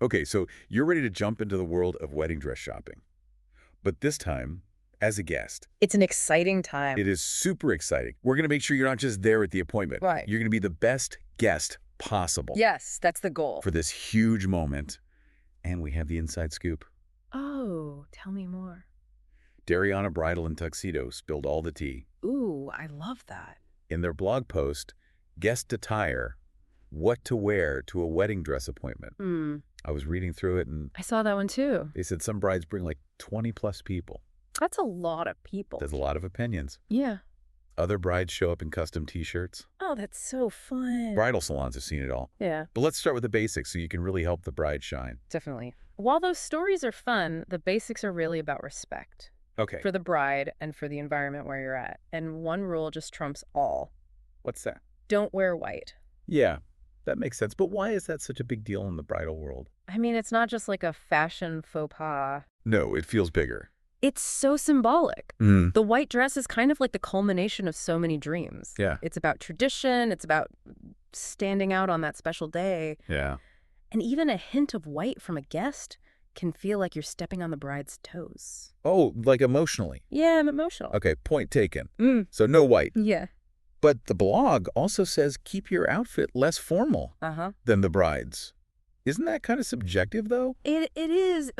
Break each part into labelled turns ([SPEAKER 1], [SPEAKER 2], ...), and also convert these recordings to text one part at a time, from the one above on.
[SPEAKER 1] Okay, so you're ready to jump into the world of wedding dress shopping. But this time, as a guest.
[SPEAKER 2] It's an exciting time.
[SPEAKER 1] It is super exciting. We're going to make sure you're not just there at the appointment.
[SPEAKER 2] Right.
[SPEAKER 1] You're going to be the best guest possible.
[SPEAKER 2] Yes, that's the goal.
[SPEAKER 1] For this huge moment. And we have the inside scoop.
[SPEAKER 2] Oh, tell me more.
[SPEAKER 1] Darianna Bridal Tuxedo spilled all the tea.
[SPEAKER 2] Ooh, I love that.
[SPEAKER 1] In their blog post, Guest Attire, What to Wear to a Wedding Dress Appointment. I was reading through it and
[SPEAKER 2] I saw that one too.
[SPEAKER 1] they said some brides bring like 20+ people.
[SPEAKER 2] That's a lot of people.
[SPEAKER 1] There's a lot of opinions.
[SPEAKER 2] Yeah.
[SPEAKER 1] Other brides show up in custom t-shirts.
[SPEAKER 2] Oh, that's so fun.
[SPEAKER 1] Bridal salons have seen it all.
[SPEAKER 2] Yeah,
[SPEAKER 1] But let's start with the basics so you can really help the bride shine.
[SPEAKER 2] definitely. While those stories are fun, the basics are really about respect
[SPEAKER 1] Okay.
[SPEAKER 2] for the bride and for the environment where you're at. And one rule just trumps all.
[SPEAKER 1] What's that?
[SPEAKER 2] Don't wear white.
[SPEAKER 1] Yeah, that makes sense. But why is that such a big deal in the bridal world?
[SPEAKER 2] I mean, it's not just like a fashion faux pas.
[SPEAKER 1] No, it feels bigger.
[SPEAKER 2] It's so symbolic. The white dress is kind of like the culmination of so many dreams.
[SPEAKER 1] Yeah.
[SPEAKER 2] It's about tradition. It's about standing out on that special day.
[SPEAKER 1] Yeah.
[SPEAKER 2] And even a hint of white from a guest can feel like you're stepping on the bride's toes.
[SPEAKER 1] Oh, like emotionally.
[SPEAKER 2] Yeah, I'm emotional.
[SPEAKER 1] Okay, point taken.
[SPEAKER 2] Mm.
[SPEAKER 1] So no white.
[SPEAKER 2] Yeah.
[SPEAKER 1] But the blog also says keep your outfit less formal than the bride's. Isn't that kind of subjective, though?
[SPEAKER 2] It is.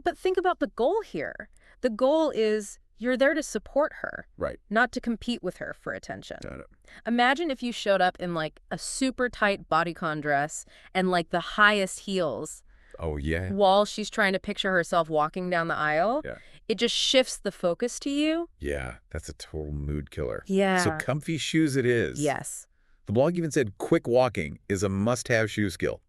[SPEAKER 2] But think about the goal here. The goal is you're there to support her,
[SPEAKER 1] Right.
[SPEAKER 2] not to compete with her for attention.
[SPEAKER 1] Got it.
[SPEAKER 2] Imagine if you showed up in like a super tight bodycon dress and like the highest heels
[SPEAKER 1] Oh, yeah.
[SPEAKER 2] while she's trying to picture herself walking down the aisle.
[SPEAKER 1] Yeah.
[SPEAKER 2] It just shifts the focus to you.
[SPEAKER 1] Yeah, that's a total mood killer.
[SPEAKER 2] Yeah.
[SPEAKER 1] So comfy shoes it is.
[SPEAKER 2] Yes.
[SPEAKER 1] The blog even said quick walking is a must-have shoe skill.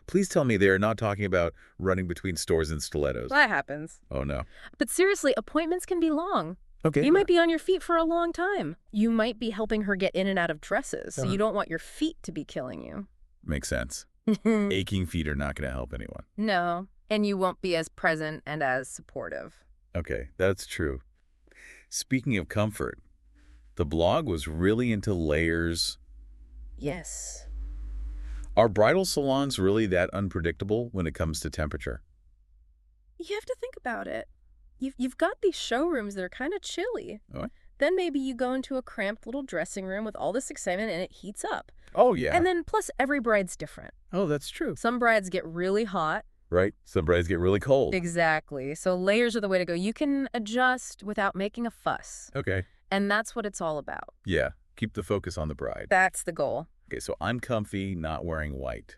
[SPEAKER 1] Please tell me they are not talking about running between stores in stilettos.
[SPEAKER 2] That happens.
[SPEAKER 1] Oh, no.
[SPEAKER 2] But seriously, appointments can be long.
[SPEAKER 1] Okay.
[SPEAKER 2] You might be on your feet for a long time. You might be helping her get in and out of dresses, so
[SPEAKER 1] Uh-huh.
[SPEAKER 2] you don't want your feet to be killing you.
[SPEAKER 1] Makes sense. Aching feet are not going to help anyone.
[SPEAKER 2] No, and you won't be as present and as supportive.
[SPEAKER 1] Okay, that's true. Speaking of comfort, the blog was really into layers.
[SPEAKER 2] Yes.
[SPEAKER 1] Are bridal salons really that unpredictable when it comes to temperature?
[SPEAKER 2] You have to think about it. You've got these showrooms that are kind of chilly.
[SPEAKER 1] Oh.
[SPEAKER 2] Then maybe you go into a cramped little dressing room with all this excitement and it heats up.
[SPEAKER 1] Oh, yeah.
[SPEAKER 2] And then plus every bride's different.
[SPEAKER 1] Oh, that's true.
[SPEAKER 2] Some brides get really hot.
[SPEAKER 1] Right? Some brides get really cold.
[SPEAKER 2] Exactly. So layers are the way to go. You can adjust without making a fuss.
[SPEAKER 1] Okay.
[SPEAKER 2] And that's what it's all about.
[SPEAKER 1] Yeah. Keep the focus on the bride.
[SPEAKER 2] That's the goal.
[SPEAKER 1] Okay, so I'm comfy, not wearing white.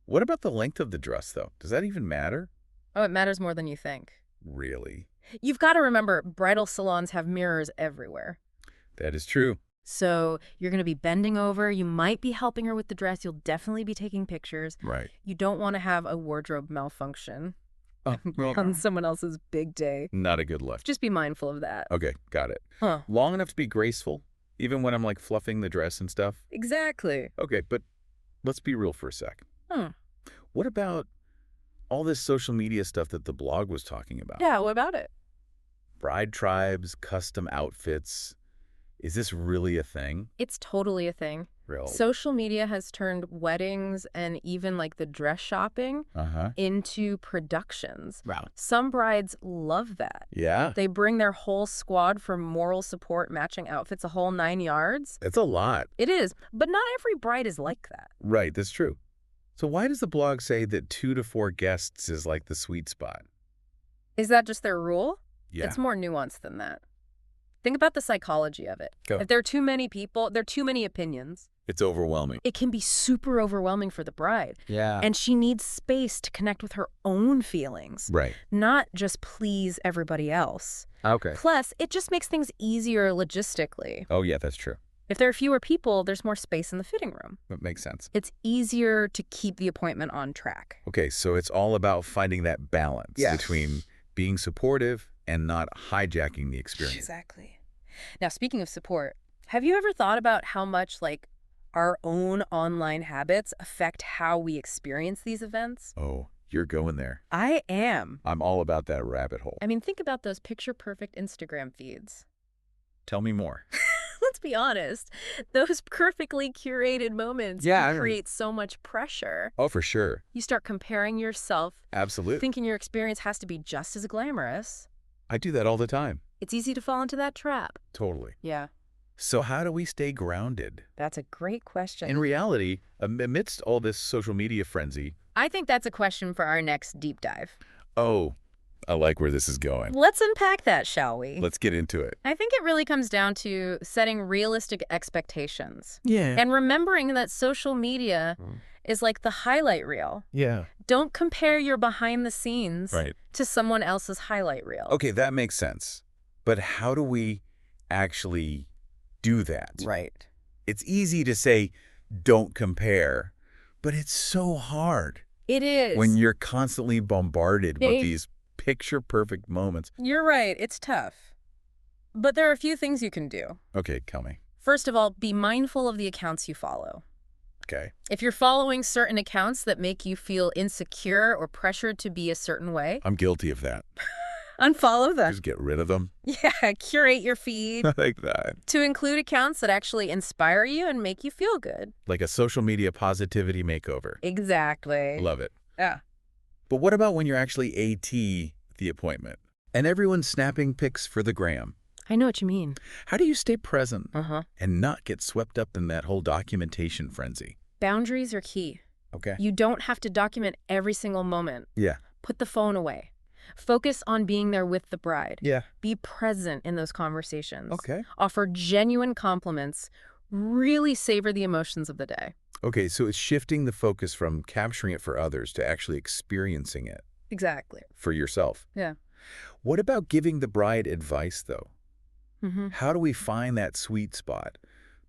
[SPEAKER 1] What about the length of the dress, though? Does that even matter?
[SPEAKER 2] Oh, it matters more than you think.
[SPEAKER 1] Really?
[SPEAKER 2] You've got to remember, bridal salons have mirrors everywhere.
[SPEAKER 1] That is true.
[SPEAKER 2] So you're going to be bending over. You might be helping her with the dress. You'll definitely be taking pictures.
[SPEAKER 1] Right.
[SPEAKER 2] You don't want to have a wardrobe malfunction
[SPEAKER 1] Oh, well,
[SPEAKER 2] on someone else's big day.
[SPEAKER 1] not a good look.
[SPEAKER 2] Just be mindful of that.
[SPEAKER 1] Okay, got it.
[SPEAKER 2] Huh.
[SPEAKER 1] Long enough to be graceful, even when I'm like fluffing the dress and stuff?
[SPEAKER 2] Exactly.
[SPEAKER 1] Okay, but let's be real for a sec.
[SPEAKER 2] Hmm.
[SPEAKER 1] What about all this social media stuff that the blog was talking about?
[SPEAKER 2] Yeah, what about it?
[SPEAKER 1] Bride tribes, custom outfits. Is this really a thing?
[SPEAKER 2] It's totally a thing.
[SPEAKER 1] Real?
[SPEAKER 2] Social media has turned weddings and even like the dress shopping into productions.
[SPEAKER 1] Wow.
[SPEAKER 2] Some brides love that.
[SPEAKER 1] Yeah?
[SPEAKER 2] They bring their whole squad for moral support, matching outfits, a whole 9 yards.
[SPEAKER 1] It's a lot.
[SPEAKER 2] It is, but not every bride is like that.
[SPEAKER 1] Right, that's true. So why does the blog say that 2 to 4 guests is like the sweet spot?
[SPEAKER 2] Is that just their rule?
[SPEAKER 1] Yeah.
[SPEAKER 2] It's more nuanced than that. Think about the psychology of it.
[SPEAKER 1] Go.
[SPEAKER 2] If there are too many people, there are too many opinions.
[SPEAKER 1] It's overwhelming.
[SPEAKER 2] It can be super overwhelming for the bride.
[SPEAKER 1] Yeah.
[SPEAKER 2] And she needs space to connect with her own feelings,
[SPEAKER 1] Right.
[SPEAKER 2] not just please everybody else.
[SPEAKER 1] Okay.
[SPEAKER 2] Plus, it just makes things easier logistically.
[SPEAKER 1] Oh, yeah, that's true.
[SPEAKER 2] If there are fewer people, there's more space in the fitting room.
[SPEAKER 1] That makes sense.
[SPEAKER 2] It's easier to keep the appointment on track.
[SPEAKER 1] Okay, so it's all about finding that balance
[SPEAKER 2] Yes.
[SPEAKER 1] between being supportive and not hijacking the experience.
[SPEAKER 2] Exactly. Now, speaking of support, have you ever thought about how much, like, our own online habits affect how we experience these events?
[SPEAKER 1] Oh, you're going there.
[SPEAKER 2] I am.
[SPEAKER 1] I'm all about that rabbit hole.
[SPEAKER 2] I mean, think about those picture-perfect Instagram feeds.
[SPEAKER 1] Tell me more.
[SPEAKER 2] let's be honest, those perfectly curated moments
[SPEAKER 1] Yeah,
[SPEAKER 2] can create so much pressure.
[SPEAKER 1] Oh, for sure.
[SPEAKER 2] You start comparing yourself,
[SPEAKER 1] Absolutely.
[SPEAKER 2] thinking your experience has to be just as glamorous.
[SPEAKER 1] I do that all the time.
[SPEAKER 2] It's easy to fall into that trap.
[SPEAKER 1] Totally.
[SPEAKER 2] Yeah,
[SPEAKER 1] So how do we stay grounded?
[SPEAKER 2] that's a great question.
[SPEAKER 1] In reality, amidst all this social media frenzy,
[SPEAKER 2] I think that's a question for our next deep dive.
[SPEAKER 1] oh, I like where this is going.
[SPEAKER 2] Let's unpack that, shall we?
[SPEAKER 1] Let's get into it.
[SPEAKER 2] I think it really comes down to setting realistic expectations
[SPEAKER 1] Yeah.
[SPEAKER 2] and remembering that social media is like the highlight reel.
[SPEAKER 1] Yeah.
[SPEAKER 2] Don't compare your behind the scenes
[SPEAKER 1] Right.
[SPEAKER 2] to someone else's highlight reel.
[SPEAKER 1] Okay, that makes sense. But how do we actually do that?
[SPEAKER 2] Right.
[SPEAKER 1] It's easy to say, don't compare, but it's so hard
[SPEAKER 2] It is.
[SPEAKER 1] when you're constantly bombarded with
[SPEAKER 2] They-
[SPEAKER 1] these picture-perfect moments.
[SPEAKER 2] You're right. It's tough. But there are a few things you can do.
[SPEAKER 1] Okay, tell me.
[SPEAKER 2] First of all, be mindful of the accounts you follow.
[SPEAKER 1] Okay.
[SPEAKER 2] If you're following certain accounts that make you feel insecure or pressured to be a certain way,
[SPEAKER 1] I'm guilty of that.
[SPEAKER 2] unfollow them.
[SPEAKER 1] Just get rid of them.
[SPEAKER 2] Yeah, curate your feed
[SPEAKER 1] Like that.
[SPEAKER 2] to include accounts that actually inspire you and make you feel good.
[SPEAKER 1] Like a social media positivity makeover.
[SPEAKER 2] Exactly.
[SPEAKER 1] Love it.
[SPEAKER 2] Yeah.
[SPEAKER 1] But what about when you're actually AT the appointment and everyone's snapping pics for the gram?
[SPEAKER 2] I know what you mean.
[SPEAKER 1] How do you stay present
[SPEAKER 2] Uh-huh.
[SPEAKER 1] and not get swept up in that whole documentation frenzy?
[SPEAKER 2] Boundaries are key.
[SPEAKER 1] Okay.
[SPEAKER 2] You don't have to document every single moment.
[SPEAKER 1] Yeah.
[SPEAKER 2] Put the phone away. Focus on being there with the bride.
[SPEAKER 1] Yeah.
[SPEAKER 2] Be present in those conversations.
[SPEAKER 1] Okay.
[SPEAKER 2] Offer genuine compliments. Really savor the emotions of the day.
[SPEAKER 1] Okay, so it's shifting the focus from capturing it for others to actually experiencing it
[SPEAKER 2] Exactly.
[SPEAKER 1] for yourself.
[SPEAKER 2] Yeah.
[SPEAKER 1] What about giving the bride advice, though?
[SPEAKER 2] Mm-hmm.
[SPEAKER 1] How do we find that sweet spot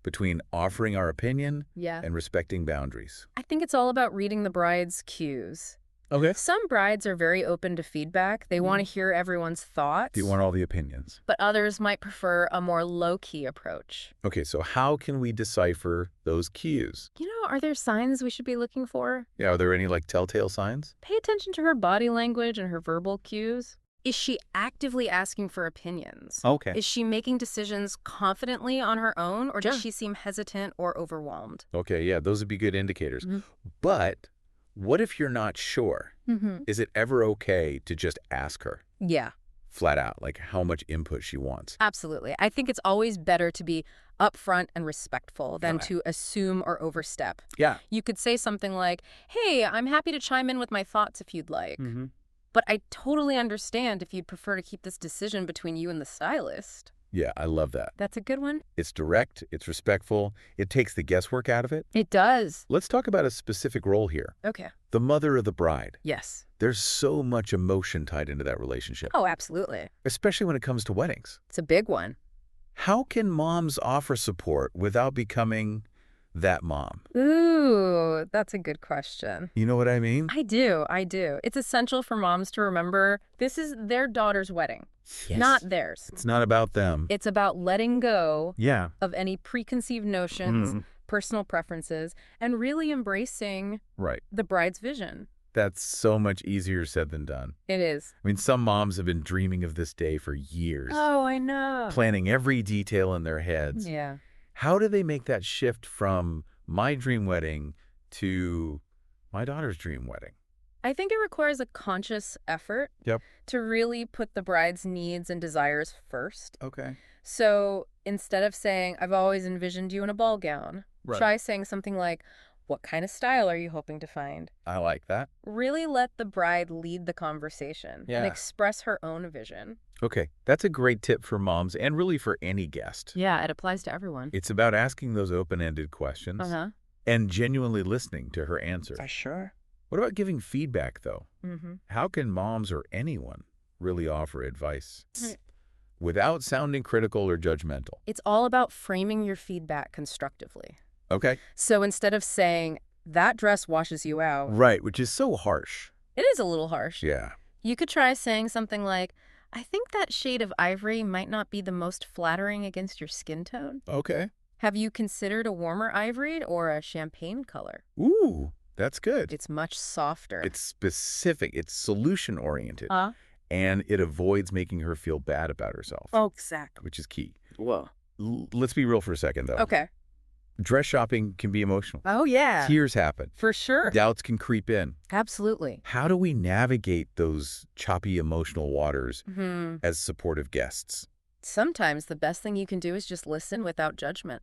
[SPEAKER 1] between offering our opinion
[SPEAKER 2] Yeah.
[SPEAKER 1] and respecting boundaries?
[SPEAKER 2] I think it's all about reading the bride's cues.
[SPEAKER 1] Okay.
[SPEAKER 2] Some brides are very open to feedback. They want to hear everyone's thoughts.
[SPEAKER 1] Do you want all the opinions?
[SPEAKER 2] But others might prefer a more low-key approach.
[SPEAKER 1] Okay, so how can we decipher those cues?
[SPEAKER 2] Are there signs we should be looking for?
[SPEAKER 1] Yeah, are there any like telltale signs?
[SPEAKER 2] Pay attention to her body language and her verbal cues. Is she actively asking for opinions?
[SPEAKER 1] Okay.
[SPEAKER 2] Is she making decisions confidently on her own, or does
[SPEAKER 1] Yeah.
[SPEAKER 2] she seem hesitant or overwhelmed?
[SPEAKER 1] Okay, yeah, those would be good indicators.
[SPEAKER 2] Mhm.
[SPEAKER 1] But what if you're not sure?
[SPEAKER 2] Mm-hmm.
[SPEAKER 1] Is it ever okay to just ask her
[SPEAKER 2] Yeah,
[SPEAKER 1] flat out, like how much input she wants?
[SPEAKER 2] absolutely. I think it's always better to be upfront and respectful than
[SPEAKER 1] Okay.
[SPEAKER 2] to assume or overstep.
[SPEAKER 1] Yeah.
[SPEAKER 2] You could say something like, hey, I'm happy to chime in with my thoughts if you'd like.
[SPEAKER 1] Mm-hmm.
[SPEAKER 2] But I totally understand if you'd prefer to keep this decision between you and the stylist.
[SPEAKER 1] Yeah, I love that.
[SPEAKER 2] That's a good one.
[SPEAKER 1] It's direct, it's respectful, it takes the guesswork out of it.
[SPEAKER 2] It does.
[SPEAKER 1] Let's talk about a specific role here.
[SPEAKER 2] Okay.
[SPEAKER 1] The mother of the bride.
[SPEAKER 2] Yes.
[SPEAKER 1] There's so much emotion tied into that relationship,
[SPEAKER 2] Oh, absolutely.
[SPEAKER 1] especially when it comes to weddings.
[SPEAKER 2] It's a big one.
[SPEAKER 1] How can moms offer support without becoming that mom?
[SPEAKER 2] Ooh, that's a good question.
[SPEAKER 1] You know what I mean?
[SPEAKER 2] I do. It's essential for moms to remember this is their daughter's wedding, not theirs.
[SPEAKER 1] It's not about them.
[SPEAKER 2] It's about letting go
[SPEAKER 1] Yeah.
[SPEAKER 2] of any preconceived notions,
[SPEAKER 1] Mhm.
[SPEAKER 2] personal preferences, and really embracing
[SPEAKER 1] Right.
[SPEAKER 2] the bride's vision.
[SPEAKER 1] That's so much easier said than done.
[SPEAKER 2] It is.
[SPEAKER 1] I mean, some moms have been dreaming of this day for years,
[SPEAKER 2] Oh, I know.
[SPEAKER 1] planning every detail in their heads.
[SPEAKER 2] Yeah.
[SPEAKER 1] How do they make that shift from my dream wedding to my daughter's dream wedding?
[SPEAKER 2] I think it requires a conscious effort
[SPEAKER 1] Yep.
[SPEAKER 2] to really put the bride's needs and desires first.
[SPEAKER 1] Okay.
[SPEAKER 2] So instead of saying, I've always envisioned you in a ball gown,
[SPEAKER 1] Right.
[SPEAKER 2] try saying something like, what kind of style are you hoping to find?
[SPEAKER 1] I like that.
[SPEAKER 2] Really let the bride lead the conversation
[SPEAKER 1] Yeah.
[SPEAKER 2] and express her own vision.
[SPEAKER 1] Okay. That's a great tip for moms and really for any guest.
[SPEAKER 2] Yeah, it applies to everyone.
[SPEAKER 1] It's about asking those open-ended questions
[SPEAKER 2] Uh-huh.
[SPEAKER 1] and genuinely listening to her answer.
[SPEAKER 2] sure.
[SPEAKER 1] What about giving feedback, though?
[SPEAKER 2] Mm-hmm.
[SPEAKER 1] How can moms or anyone really offer advice
[SPEAKER 2] Right.
[SPEAKER 1] without sounding critical or judgmental?
[SPEAKER 2] It's all about framing your feedback constructively.
[SPEAKER 1] Okay.
[SPEAKER 2] So instead of saying, that dress washes you out,
[SPEAKER 1] Right, which is so harsh.
[SPEAKER 2] it is a little harsh.
[SPEAKER 1] Yeah.
[SPEAKER 2] You could try saying something like, I think that shade of ivory might not be the most flattering against your skin tone.
[SPEAKER 1] Okay.
[SPEAKER 2] Have you considered a warmer ivory or a champagne color?
[SPEAKER 1] Ooh, that's good.
[SPEAKER 2] It's much softer.
[SPEAKER 1] It's specific. It's solution-oriented.
[SPEAKER 2] Uh,
[SPEAKER 1] And it avoids making her feel bad about herself,
[SPEAKER 2] oh, exactly.
[SPEAKER 1] which is key.
[SPEAKER 2] Whoa.
[SPEAKER 1] Let's be real for a second, though.
[SPEAKER 2] Okay.
[SPEAKER 1] Dress shopping can be emotional.
[SPEAKER 2] Oh, yeah.
[SPEAKER 1] Tears happen.
[SPEAKER 2] For sure.
[SPEAKER 1] Doubts can creep in.
[SPEAKER 2] Absolutely.
[SPEAKER 1] How do we navigate those choppy emotional waters
[SPEAKER 2] Hmm.
[SPEAKER 1] as supportive guests?
[SPEAKER 2] Sometimes the best thing you can do is just listen without judgment.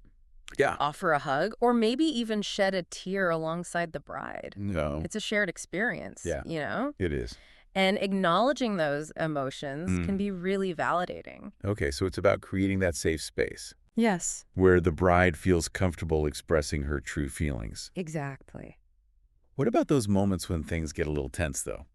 [SPEAKER 1] Yeah.
[SPEAKER 2] Offer a hug, or maybe even shed a tear alongside the bride.
[SPEAKER 1] No.
[SPEAKER 2] It's a shared experience,
[SPEAKER 1] Yeah.
[SPEAKER 2] you know?
[SPEAKER 1] It is.
[SPEAKER 2] And acknowledging those emotions can
[SPEAKER 1] Mm.
[SPEAKER 2] be really validating.
[SPEAKER 1] Okay, so it's about creating that safe space
[SPEAKER 2] Yes.
[SPEAKER 1] where the bride feels comfortable expressing her true feelings.
[SPEAKER 2] Exactly.
[SPEAKER 1] What about those moments when things get a little tense, though?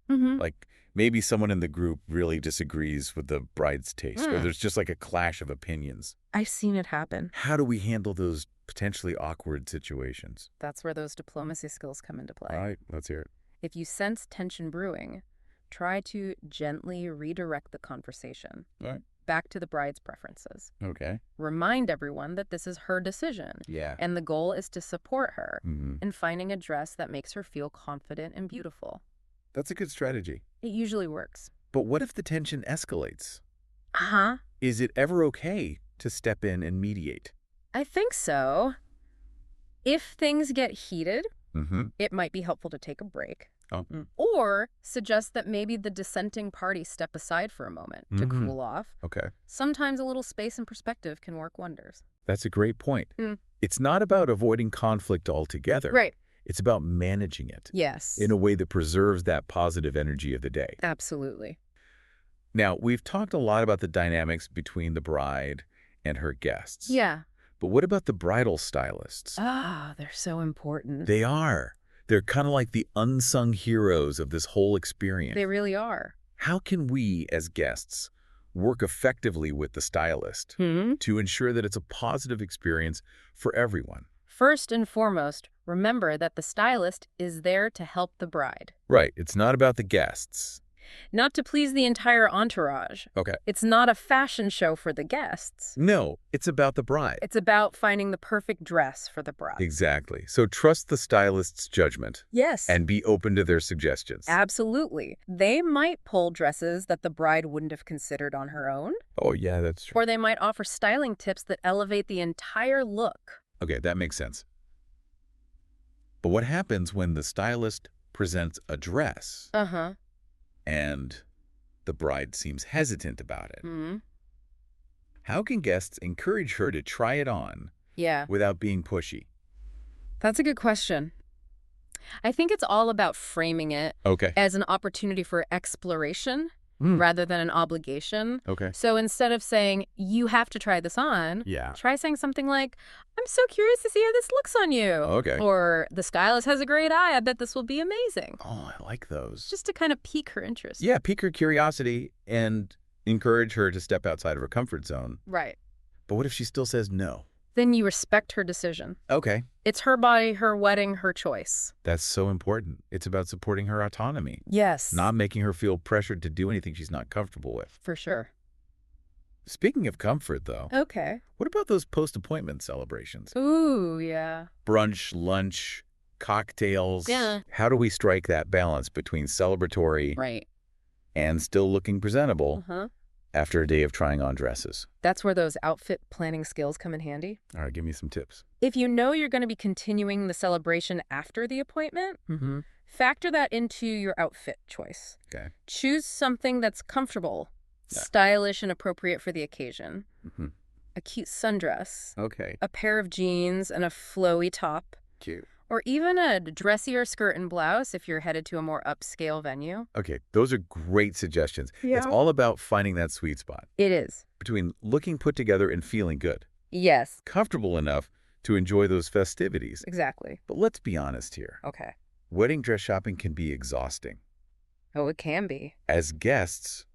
[SPEAKER 2] Mm-hmm.
[SPEAKER 1] Like maybe someone in the group really disagrees with the bride's taste, or there's just like a clash of opinions.
[SPEAKER 2] I've seen it happen.
[SPEAKER 1] How do we handle those potentially awkward situations?
[SPEAKER 2] That's where those diplomacy skills come into play.
[SPEAKER 1] All right, let's hear it.
[SPEAKER 2] If you sense tension brewing, try to gently redirect the conversation
[SPEAKER 1] All right.
[SPEAKER 2] back to the bride's preferences.
[SPEAKER 1] Okay.
[SPEAKER 2] Remind everyone that this is her decision,
[SPEAKER 1] Yeah.
[SPEAKER 2] and the goal is to support her
[SPEAKER 1] Mm-hmm.
[SPEAKER 2] in finding a dress that makes her feel confident and beautiful.
[SPEAKER 1] That's a good strategy.
[SPEAKER 2] It usually works.
[SPEAKER 1] But what if the tension escalates?
[SPEAKER 2] Uh-huh.
[SPEAKER 1] Is it ever okay to step in and mediate?
[SPEAKER 2] I think so. If things get heated,
[SPEAKER 1] Mm-hmm.
[SPEAKER 2] it might be helpful to take a break.
[SPEAKER 1] Oh.
[SPEAKER 2] Or suggest that maybe the dissenting party step aside for a moment to
[SPEAKER 1] Mhm.
[SPEAKER 2] cool off.
[SPEAKER 1] Okay.
[SPEAKER 2] Sometimes a little space and perspective can work wonders.
[SPEAKER 1] That's a great point.
[SPEAKER 2] Mm.
[SPEAKER 1] It's not about avoiding conflict altogether.
[SPEAKER 2] Right.
[SPEAKER 1] It's about managing it
[SPEAKER 2] Yes.
[SPEAKER 1] in a way that preserves that positive energy of the day.
[SPEAKER 2] Absolutely.
[SPEAKER 1] Now, we've talked a lot about the dynamics between the bride and her guests.
[SPEAKER 2] Yeah.
[SPEAKER 1] But what about the bridal stylists?
[SPEAKER 2] Ah, they're so important.
[SPEAKER 1] They are. They're kind of like the unsung heroes of this whole experience.
[SPEAKER 2] They really are.
[SPEAKER 1] How can we, as guests, work effectively with the stylist to ensure that it's a positive experience for everyone?
[SPEAKER 2] First and foremost, remember that the stylist is there to help the bride,
[SPEAKER 1] Right. It's not about the guests.
[SPEAKER 2] not to please the entire entourage.
[SPEAKER 1] Okay.
[SPEAKER 2] It's not a fashion show for the guests.
[SPEAKER 1] No, it's about the bride.
[SPEAKER 2] It's about finding the perfect dress for the bride.
[SPEAKER 1] Exactly. So trust the stylist's judgment
[SPEAKER 2] Yes.
[SPEAKER 1] and be open to their suggestions.
[SPEAKER 2] Absolutely. They might pull dresses that the bride wouldn't have considered on her own,
[SPEAKER 1] Oh, yeah, that's true.
[SPEAKER 2] or they might offer styling tips that elevate the entire look.
[SPEAKER 1] Okay, that makes sense. But what happens when the stylist presents a dress
[SPEAKER 2] Uh-huh.
[SPEAKER 1] and the bride seems hesitant about it?
[SPEAKER 2] Hmm.
[SPEAKER 1] How can guests encourage her to try it on
[SPEAKER 2] Yeah.
[SPEAKER 1] without being pushy?
[SPEAKER 2] That's a good question. I think it's all about framing it
[SPEAKER 1] Okay.
[SPEAKER 2] as an opportunity for exploration
[SPEAKER 1] Mm.
[SPEAKER 2] rather than an obligation.
[SPEAKER 1] Okay.
[SPEAKER 2] So instead of saying, you have to try this on,
[SPEAKER 1] Yeah.
[SPEAKER 2] try saying something like, I'm so curious to see how this looks on you.
[SPEAKER 1] Okay.
[SPEAKER 2] Or the stylist has a great eye. I bet this will be amazing.
[SPEAKER 1] Oh, I like those.
[SPEAKER 2] Just to kind of pique her interest.
[SPEAKER 1] Yeah, pique her curiosity and encourage her to step outside of her comfort zone.
[SPEAKER 2] Right.
[SPEAKER 1] But what if she still says no?
[SPEAKER 2] Then you respect her decision.
[SPEAKER 1] Okay.
[SPEAKER 2] It's her body, her wedding, her choice.
[SPEAKER 1] That's so important. It's about supporting her autonomy,
[SPEAKER 2] Yes.
[SPEAKER 1] not making her feel pressured to do anything she's not comfortable with.
[SPEAKER 2] For sure.
[SPEAKER 1] Speaking of comfort, though,
[SPEAKER 2] Okay.
[SPEAKER 1] what about those post-appointment celebrations?
[SPEAKER 2] Ooh, yeah.
[SPEAKER 1] Brunch, lunch, cocktails.
[SPEAKER 2] Yeah.
[SPEAKER 1] How do we strike that balance between celebratory
[SPEAKER 2] Right.
[SPEAKER 1] and still looking presentable
[SPEAKER 2] Uh-huh.
[SPEAKER 1] after a day of trying on dresses?
[SPEAKER 2] That's where those outfit planning skills come in handy.
[SPEAKER 1] All right, give me some tips.
[SPEAKER 2] If you know you're going to be continuing the celebration after the appointment,
[SPEAKER 1] Mm-hmm.
[SPEAKER 2] factor that into your outfit choice.
[SPEAKER 1] Okay.
[SPEAKER 2] Choose something that's comfortable,
[SPEAKER 1] Yeah.
[SPEAKER 2] stylish, and appropriate for the occasion.
[SPEAKER 1] Mm-hmm.
[SPEAKER 2] A cute sundress,
[SPEAKER 1] Okay.
[SPEAKER 2] a pair of jeans, and a flowy top,
[SPEAKER 1] Cute.
[SPEAKER 2] or even a dressier skirt and blouse if you're headed to a more upscale venue.
[SPEAKER 1] Okay, those are great suggestions.
[SPEAKER 2] Yeah.
[SPEAKER 1] It's all about finding that sweet spot
[SPEAKER 2] It is.
[SPEAKER 1] between looking put together and feeling good,
[SPEAKER 2] Yes,
[SPEAKER 1] comfortable enough to enjoy those festivities.
[SPEAKER 2] exactly.
[SPEAKER 1] But let's be honest here.
[SPEAKER 2] Okay.
[SPEAKER 1] Wedding dress shopping can be exhausting.
[SPEAKER 2] Oh, it can be.
[SPEAKER 1] As guests,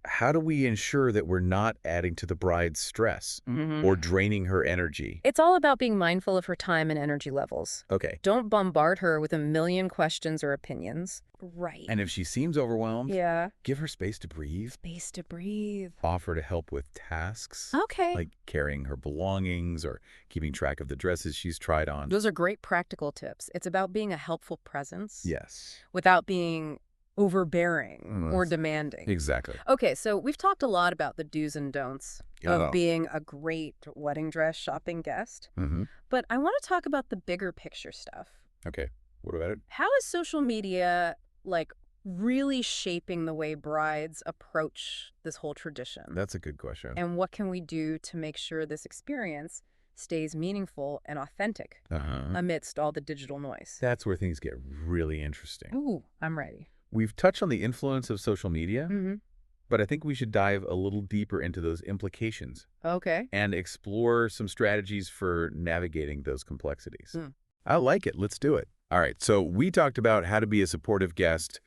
[SPEAKER 1] how do we ensure that we're not adding to the bride's stress or draining her energy?
[SPEAKER 2] It's all about being mindful of her time and energy levels.
[SPEAKER 1] Okay.
[SPEAKER 2] Don't bombard her with a million questions or opinions. Right.
[SPEAKER 1] And if she seems overwhelmed,
[SPEAKER 2] Yeah.
[SPEAKER 1] give her space to breathe.
[SPEAKER 2] Space to breathe.
[SPEAKER 1] Offer to help with tasks,
[SPEAKER 2] Okay.
[SPEAKER 1] like carrying her belongings or keeping track of the dresses she's tried on.
[SPEAKER 2] Those are great practical tips. It's about being a helpful presence
[SPEAKER 1] Yes,
[SPEAKER 2] without being overbearing or
[SPEAKER 1] Yes.
[SPEAKER 2] demanding.
[SPEAKER 1] exactly.
[SPEAKER 2] Okay, so we've talked a lot about the do's and don'ts. of
[SPEAKER 1] Oh.
[SPEAKER 2] being a great wedding dress shopping guest.
[SPEAKER 1] Mm-hmm.
[SPEAKER 2] But I want to talk about the bigger picture stuff.
[SPEAKER 1] Okay. What about it?
[SPEAKER 2] How is social media, like, really shaping the way brides approach this whole tradition?
[SPEAKER 1] That's a good question.
[SPEAKER 2] And what can we do to make sure this experience stays meaningful and authentic
[SPEAKER 1] Uh-huh.
[SPEAKER 2] amidst all the digital noise?
[SPEAKER 1] That's where things get really interesting.
[SPEAKER 2] Ooh, I'm ready.
[SPEAKER 1] We've touched on the influence of social media,
[SPEAKER 2] Mm-hmm.
[SPEAKER 1] but I think we should dive a little deeper into those implications
[SPEAKER 2] Okay.
[SPEAKER 1] and explore some strategies for navigating those complexities.
[SPEAKER 2] Hmm.
[SPEAKER 1] I like it. Let's do it. All right. So we talked about how to be a supportive guest,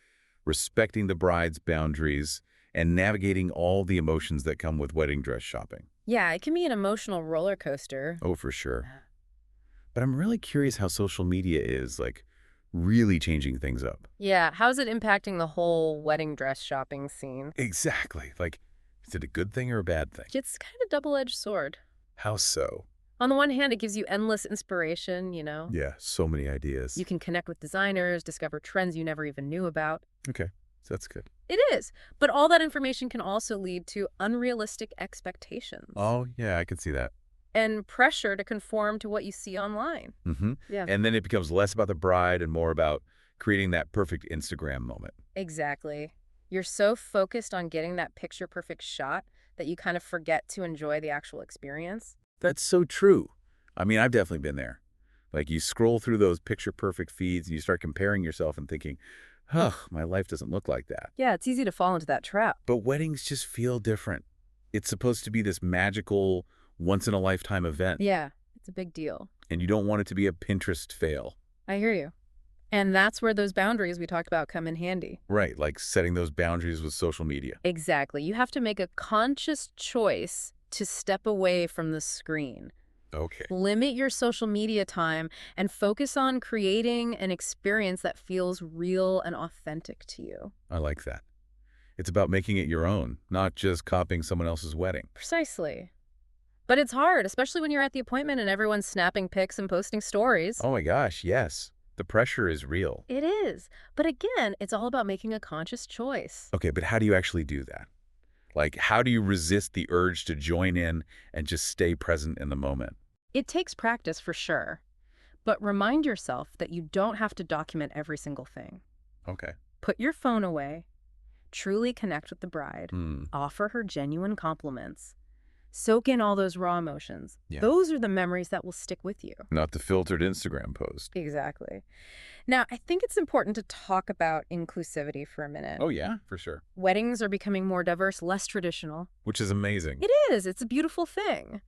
[SPEAKER 1] respecting the bride's boundaries, and navigating all the emotions that come with wedding dress shopping.
[SPEAKER 2] Yeah, it can be an emotional roller coaster.
[SPEAKER 1] Oh, for sure. But I'm really curious how social media is, like, really changing things up.
[SPEAKER 2] Yeah, how's it impacting the whole wedding dress shopping scene?
[SPEAKER 1] Exactly. Like, is it a good thing or a bad thing?
[SPEAKER 2] It's kind of a double-edged sword.
[SPEAKER 1] How so?
[SPEAKER 2] On the one hand, it gives you endless inspiration,
[SPEAKER 1] Yeah, so many ideas.
[SPEAKER 2] You can connect with designers, discover trends you never even knew about.
[SPEAKER 1] Okay, so that's good.
[SPEAKER 2] It is. But all that information can also lead to unrealistic expectations
[SPEAKER 1] Oh, yeah, I can see that.
[SPEAKER 2] and pressure to conform to what you see online.
[SPEAKER 1] Mm-hmm.
[SPEAKER 2] Yeah.
[SPEAKER 1] And then it becomes less about the bride and more about creating that perfect Instagram moment.
[SPEAKER 2] Exactly. You're so focused on getting that picture-perfect shot that you kind of forget to enjoy the actual experience.
[SPEAKER 1] That's so true. I mean, I've definitely been there. Like, you scroll through those picture-perfect feeds and you start comparing yourself and thinking, ugh, my life doesn't look like that.
[SPEAKER 2] Yeah, it's easy to fall into that trap.
[SPEAKER 1] But weddings just feel different. It's supposed to be this magical, once-in-a-lifetime event.
[SPEAKER 2] Yeah, it's a big deal.
[SPEAKER 1] And you don't want it to be a Pinterest fail.
[SPEAKER 2] I hear you. And that's where those boundaries we talked about come in handy.
[SPEAKER 1] Right, like setting those boundaries with social media.
[SPEAKER 2] Exactly. You have to make a conscious choice to step away from the screen.
[SPEAKER 1] Okay.
[SPEAKER 2] Limit your social media time and focus on creating an experience that feels real and authentic to you.
[SPEAKER 1] I like that. It's about making it your own, not just copying someone else's wedding.
[SPEAKER 2] Precisely. But it's hard, especially when you're at the appointment and everyone's snapping pics and posting stories.
[SPEAKER 1] Oh my gosh, yes. The pressure is real.
[SPEAKER 2] It is. But again, it's all about making a conscious choice.
[SPEAKER 1] Okay, but how do you actually do that? Like, how do you resist the urge to join in and just stay present in the moment?
[SPEAKER 2] It takes practice for sure. But remind yourself that you don't have to document every single thing.
[SPEAKER 1] Okay.
[SPEAKER 2] Put your phone away. Truly connect with the bride.
[SPEAKER 1] Hmm.
[SPEAKER 2] Offer her genuine compliments. Soak in all those raw emotions.
[SPEAKER 1] Yeah.
[SPEAKER 2] Those are the memories that will stick with you.
[SPEAKER 1] Not the filtered Instagram post.
[SPEAKER 2] Exactly. Now, I think it's important to talk about inclusivity for a minute.
[SPEAKER 1] Oh yeah, for sure.
[SPEAKER 2] Weddings are becoming more diverse, less traditional.
[SPEAKER 1] Which is amazing.
[SPEAKER 2] It is. It's a beautiful thing.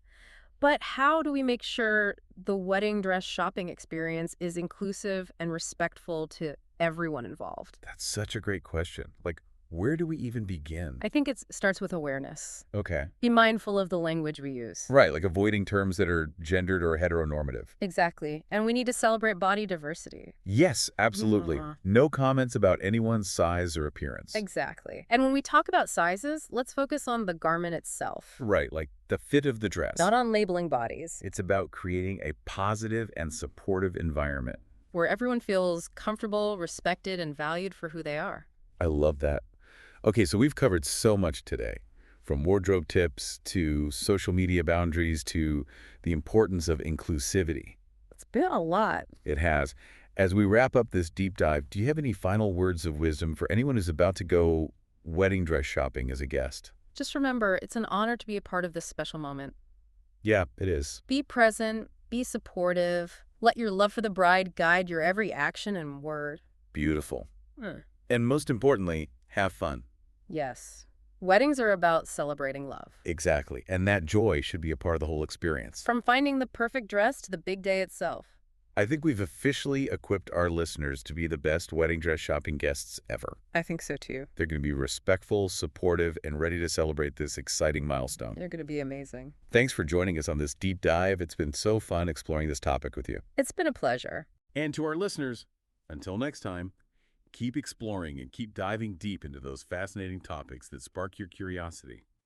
[SPEAKER 2] But how do we make sure the wedding dress shopping experience is inclusive and respectful to everyone involved?
[SPEAKER 1] That's such a great question. Like, where do we even begin?
[SPEAKER 2] I think it starts with awareness.
[SPEAKER 1] Okay.
[SPEAKER 2] Be mindful of the language we use.
[SPEAKER 1] Right, like avoiding terms that are gendered or heteronormative.
[SPEAKER 2] Exactly. And we need to celebrate body diversity.
[SPEAKER 1] Yes, absolutely.
[SPEAKER 2] Yeah.
[SPEAKER 1] No comments about anyone's size or appearance.
[SPEAKER 2] Exactly. And when we talk about sizes, let's focus on the garment itself,
[SPEAKER 1] Right, like the fit of the dress.
[SPEAKER 2] not on labeling bodies,
[SPEAKER 1] It's about creating a positive and supportive environment.
[SPEAKER 2] where everyone feels comfortable, respected, and valued for who they are.
[SPEAKER 1] I love that. Okay, so we've covered so much today, from wardrobe tips to social media boundaries to the importance of inclusivity.
[SPEAKER 2] It's been a lot.
[SPEAKER 1] It has. As we wrap up this deep dive, do you have any final words of wisdom for anyone who's about to go wedding dress shopping as a guest?
[SPEAKER 2] Just remember, it's an honor to be a part of this special moment.
[SPEAKER 1] Yeah, it is.
[SPEAKER 2] Be present, be supportive, let your love for the bride guide your every action and word.
[SPEAKER 1] Beautiful.
[SPEAKER 2] Hmm.
[SPEAKER 1] And most importantly, have fun.
[SPEAKER 2] Yes. Weddings are about celebrating love.
[SPEAKER 1] Exactly. And that joy should be a part of the whole experience.
[SPEAKER 2] From finding the perfect dress to the big day itself.
[SPEAKER 1] I think we've officially equipped our listeners to be the best wedding dress shopping guests ever.
[SPEAKER 2] I think so too.
[SPEAKER 1] They're going to be respectful, supportive, and ready to celebrate this exciting milestone.
[SPEAKER 2] They're going to be amazing.
[SPEAKER 1] Thanks for joining us on this deep dive. It's been so fun exploring this topic with you.
[SPEAKER 2] It's been a pleasure.
[SPEAKER 1] And to our listeners, until next time, keep exploring and keep diving deep into those fascinating topics that spark your curiosity.